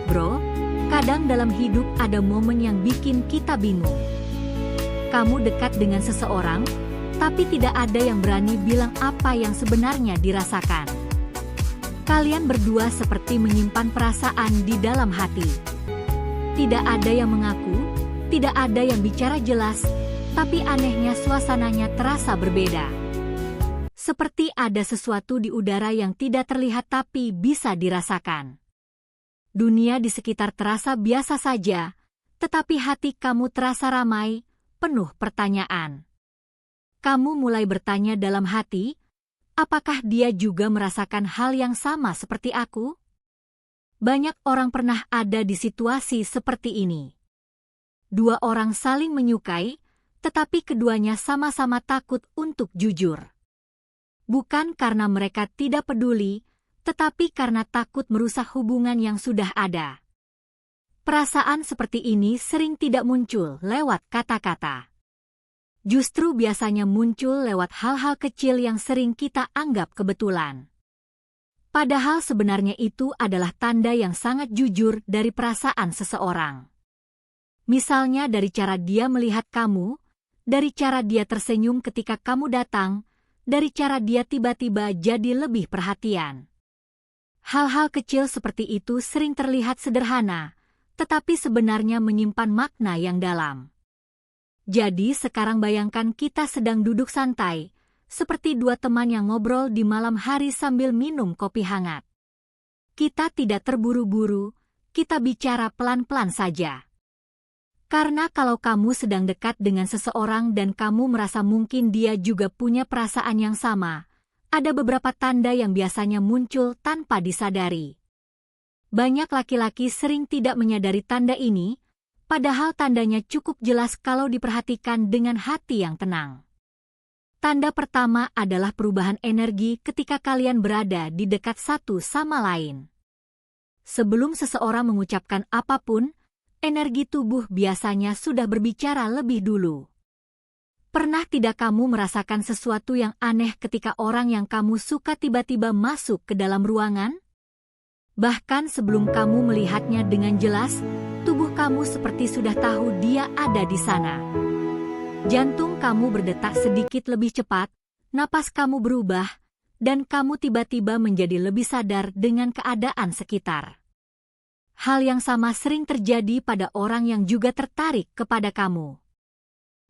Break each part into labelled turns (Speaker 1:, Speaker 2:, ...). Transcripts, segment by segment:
Speaker 1: bro. Kadang dalam hidup ada momen yang bikin kita bingung. Kamu dekat dengan seseorang, tapi tidak ada yang berani bilang apa yang sebenarnya dirasakan. Kalian berdua seperti menyimpan perasaan di dalam hati. Tidak ada yang mengaku, tidak ada yang bicara jelas, tapi anehnya suasananya terasa berbeda. Seperti ada sesuatu di udara yang tidak terlihat tapi bisa dirasakan. Dunia di sekitar terasa biasa saja, tetapi hati kamu terasa ramai, penuh pertanyaan. Kamu mulai bertanya dalam hati, apakah dia juga merasakan hal yang sama seperti aku? Banyak orang pernah ada di situasi seperti ini. Dua orang saling menyukai, tetapi keduanya sama-sama takut untuk jujur. Bukan karena mereka tidak peduli, tetapi karena takut merusak hubungan yang sudah ada. Perasaan seperti ini sering tidak muncul lewat kata-kata. Justru biasanya muncul lewat hal-hal kecil yang sering kita anggap kebetulan. Padahal sebenarnya itu adalah tanda yang sangat jujur dari perasaan seseorang. Misalnya dari cara dia melihat kamu, dari cara dia tersenyum ketika kamu datang, dari cara dia tiba-tiba jadi lebih perhatian. Hal-hal kecil seperti itu sering terlihat sederhana, tetapi sebenarnya menyimpan makna yang dalam. Jadi sekarang bayangkan kita sedang duduk santai, seperti dua teman yang ngobrol di malam hari sambil minum kopi hangat. Kita tidak terburu-buru, kita bicara pelan-pelan saja. Karena kalau kamu sedang dekat dengan seseorang dan kamu merasa mungkin dia juga punya perasaan yang sama, ada beberapa tanda yang biasanya muncul tanpa disadari. Banyak laki-laki sering tidak menyadari tanda ini, padahal tandanya cukup jelas kalau diperhatikan dengan hati yang tenang. Tanda pertama adalah perubahan energi ketika kalian berada di dekat satu sama lain. Sebelum seseorang mengucapkan apapun, energi tubuh biasanya sudah berbicara lebih dulu. Pernah tidak kamu merasakan sesuatu yang aneh ketika orang yang kamu suka tiba-tiba masuk ke dalam ruangan? Bahkan sebelum kamu melihatnya dengan jelas, tubuh kamu seperti sudah tahu dia ada di sana. Jantung kamu berdetak sedikit lebih cepat, napas kamu berubah, dan kamu tiba-tiba menjadi lebih sadar dengan keadaan sekitar. Hal yang sama sering terjadi pada orang yang juga tertarik kepada kamu.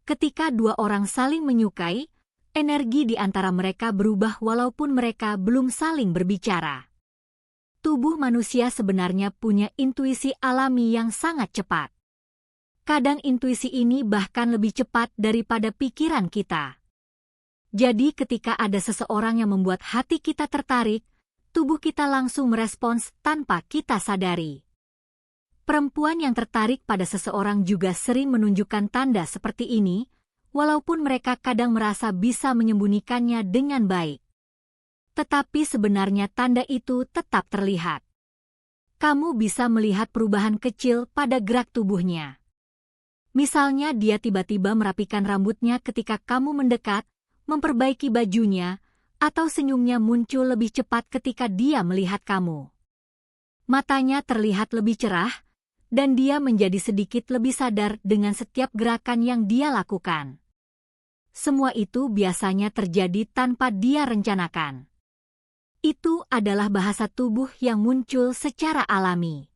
Speaker 1: Ketika dua orang saling menyukai, energi di antara mereka berubah walaupun mereka belum saling berbicara. Tubuh manusia sebenarnya punya intuisi alami yang sangat cepat. Kadang intuisi ini bahkan lebih cepat daripada pikiran kita. Jadi ketika ada seseorang yang membuat hati kita tertarik, tubuh kita langsung merespons tanpa kita sadari. Perempuan yang tertarik pada seseorang juga sering menunjukkan tanda seperti ini, walaupun mereka kadang merasa bisa menyembunyikannya dengan baik. Tetapi sebenarnya tanda itu tetap terlihat. Kamu bisa melihat perubahan kecil pada gerak tubuhnya. Misalnya dia tiba-tiba merapikan rambutnya ketika kamu mendekat, memperbaiki bajunya, atau senyumnya muncul lebih cepat ketika dia melihat kamu. Matanya terlihat lebih cerah, dan dia menjadi sedikit lebih sadar dengan setiap gerakan yang dia lakukan. Semua itu biasanya terjadi tanpa dia rencanakan. Itu adalah bahasa tubuh yang muncul secara alami.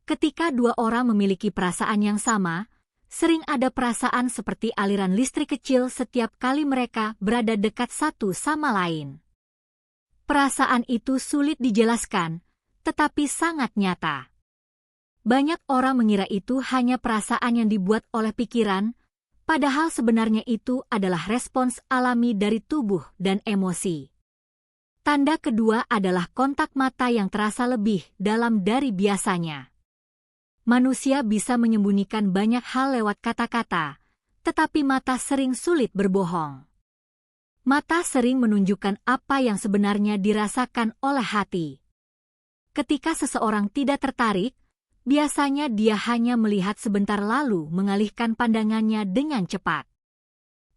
Speaker 1: Ketika dua orang memiliki perasaan yang sama, sering ada perasaan seperti aliran listrik kecil setiap kali mereka berada dekat satu sama lain. Perasaan itu sulit dijelaskan, tetapi sangat nyata. Banyak orang mengira itu hanya perasaan yang dibuat oleh pikiran, padahal sebenarnya itu adalah respons alami dari tubuh dan emosi. Tanda kedua adalah kontak mata yang terasa lebih dalam dari biasanya. Manusia bisa menyembunyikan banyak hal lewat kata-kata, tetapi mata sering sulit berbohong. Mata sering menunjukkan apa yang sebenarnya dirasakan oleh hati. Ketika seseorang tidak tertarik, biasanya dia hanya melihat sebentar lalu mengalihkan pandangannya dengan cepat.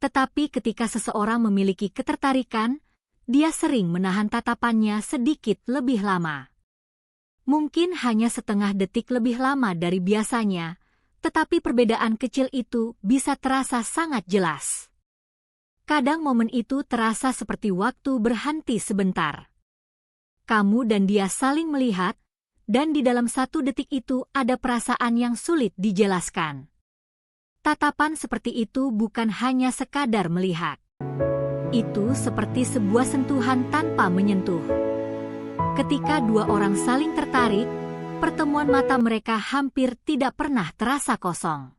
Speaker 1: Tetapi ketika seseorang memiliki ketertarikan, dia sering menahan tatapannya sedikit lebih lama. Mungkin hanya setengah detik lebih lama dari biasanya, tetapi perbedaan kecil itu bisa terasa sangat jelas. Kadang momen itu terasa seperti waktu berhenti sebentar. Kamu dan dia saling melihat, dan di dalam 1 detik itu ada perasaan yang sulit dijelaskan. Tatapan seperti itu bukan hanya sekadar melihat. Itu seperti sebuah sentuhan tanpa menyentuh. Ketika dua orang saling tertarik, pertemuan mata mereka hampir tidak pernah terasa kosong.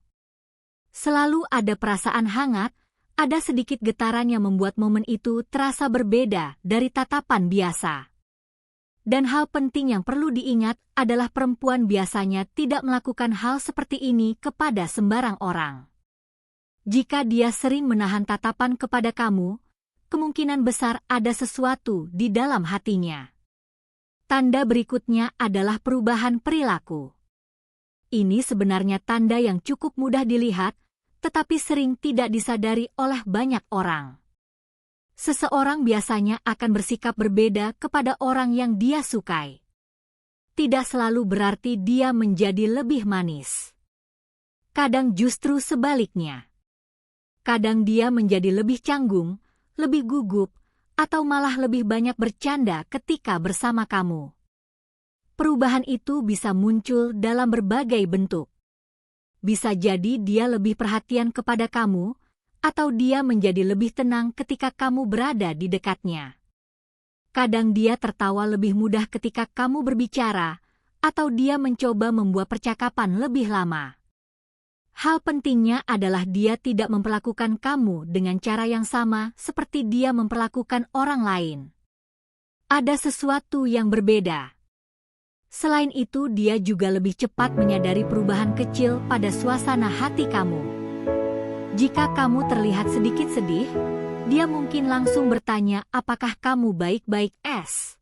Speaker 1: Selalu ada perasaan hangat, ada sedikit getaran yang membuat momen itu terasa berbeda dari tatapan biasa. Dan hal penting yang perlu diingat adalah perempuan biasanya tidak melakukan hal seperti ini kepada sembarang orang. Jika dia sering menahan tatapan kepada kamu, kemungkinan besar ada sesuatu di dalam hatinya. Tanda berikutnya adalah perubahan perilaku. Ini sebenarnya tanda yang cukup mudah dilihat, tetapi sering tidak disadari oleh banyak orang. Seseorang biasanya akan bersikap berbeda kepada orang yang dia sukai. Tidak selalu berarti dia menjadi lebih manis. Kadang justru sebaliknya. Kadang dia menjadi lebih canggung, lebih gugup, atau malah lebih banyak bercanda ketika bersama kamu. Perubahan itu bisa muncul dalam berbagai bentuk. Bisa jadi dia lebih perhatian kepada kamu, atau dia menjadi lebih tenang ketika kamu berada di dekatnya. Kadang dia tertawa lebih mudah ketika kamu berbicara, atau dia mencoba membuat percakapan lebih lama. Hal pentingnya adalah dia tidak memperlakukan kamu dengan cara yang sama seperti dia memperlakukan orang lain. Ada sesuatu yang berbeda. Selain itu, dia juga lebih cepat menyadari perubahan kecil pada suasana hati kamu. Jika kamu terlihat sedikit sedih, dia mungkin langsung bertanya, "Apakah kamu baik-baik, Es?"